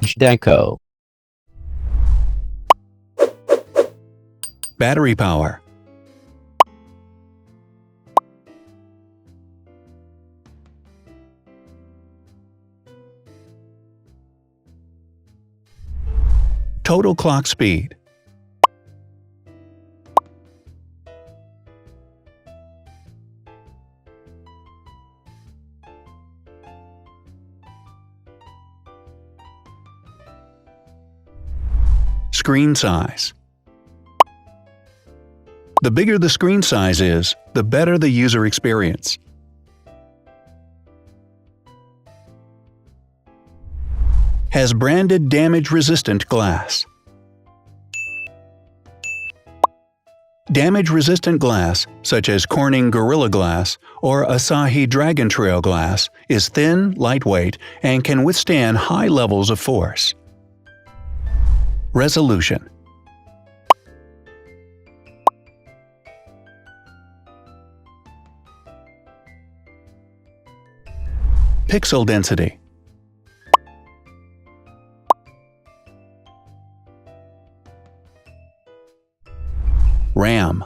Zhdanko. Battery power. Total clock speed. Screen size. The bigger the screen size is, the better the user experience. Has branded damage-resistant glass. Damage-resistant glass, such as Corning Gorilla Glass or Asahi Dragon Trail glass, is thin, lightweight, and can withstand high levels of force. Resolution. Pixel density. RAM.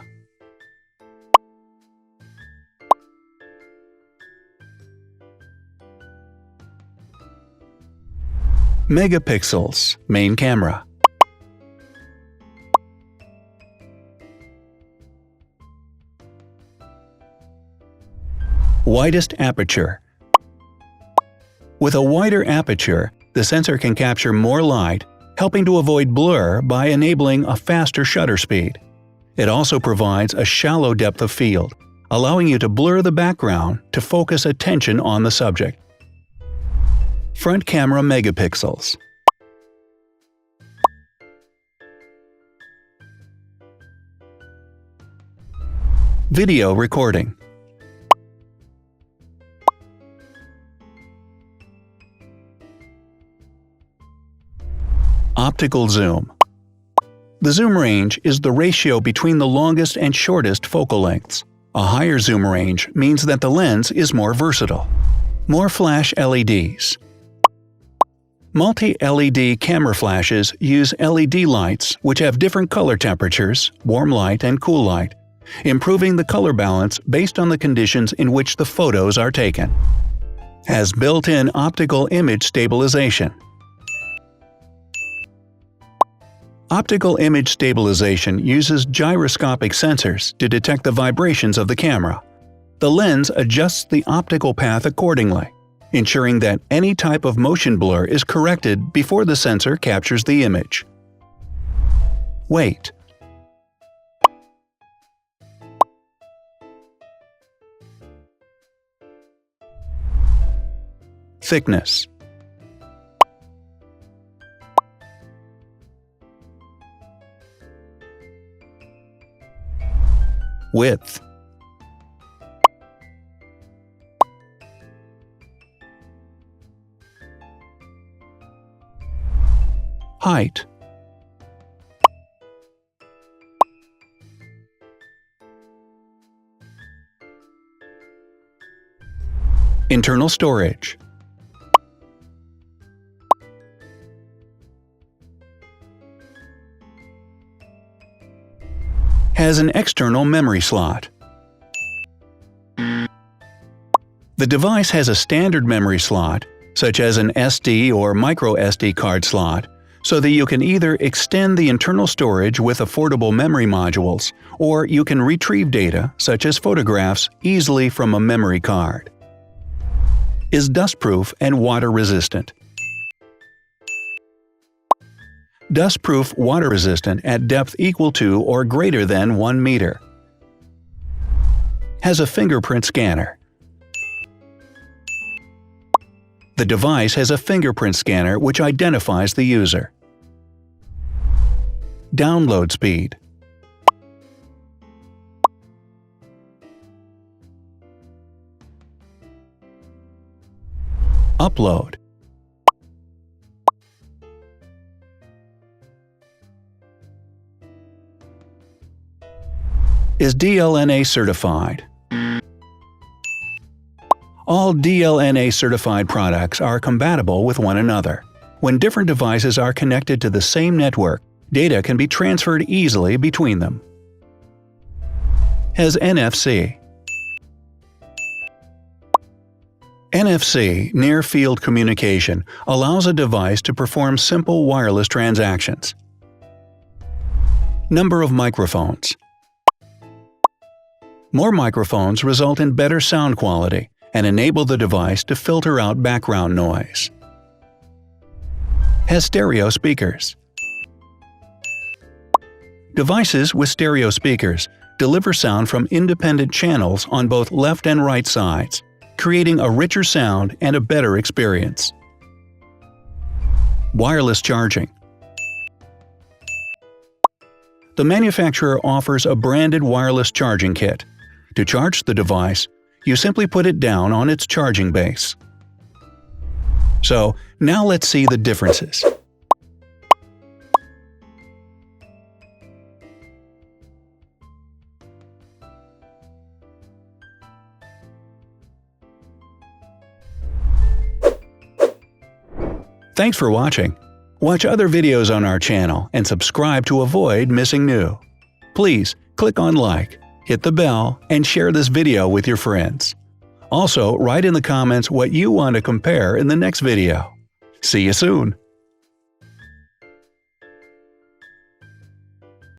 Megapixels, main camera. Widest aperture. With a wider aperture, the sensor can capture more light, helping to avoid blur by enabling a faster shutter speed. It also provides a shallow depth of field, allowing you to blur the background to focus attention on the subject. Front camera megapixels. Video recording. Optical zoom. The zoom range is the ratio between the longest and shortest focal lengths. A higher zoom range means that the lens is more versatile. More flash LEDs. Multi-LED camera flashes use LED lights which have different color temperatures, warm light and cool light, improving the color balance based on the conditions in which the photos are taken. Has built-in optical image stabilization. Optical image stabilization uses gyroscopic sensors to detect the vibrations of the camera. The lens adjusts the optical path accordingly, ensuring that any type of motion blur is corrected before the sensor captures the image. Weight. Thickness. Width. Height. Internal storage. Has an external memory slot. The device has a standard memory slot, such as an SD or micro SD card slot, so that you can either extend the internal storage with affordable memory modules, or you can retrieve data, such as photographs, easily from a memory card. Is dustproof and water-resistant. Dustproof water-resistant at depth equal to or greater than 1 meter. Has a fingerprint scanner. The device has a fingerprint scanner which identifies the user. Download speed. Upload. Is DLNA certified. All DLNA certified products are compatible with one another. When different devices are connected to the same network, data can be transferred easily between them. Has NFC. NFC, near-field communication, allows a device to perform simple wireless transactions. Number of microphones. More microphones result in better sound quality and enable the device to filter out background noise. Has stereo speakers. Devices with stereo speakers deliver sound from independent channels on both left and right sides, creating a richer sound and a better experience. Wireless charging. The manufacturer offers a branded wireless charging kit. To charge the device, you simply put it down on its charging base. So, now let's see the differences. Thanks for watching. Watch other videos on our channel and subscribe to avoid missing new. Please click on like, hit the bell, and share this video with your friends. Also, write in the comments what you want to compare in the next video. See you soon!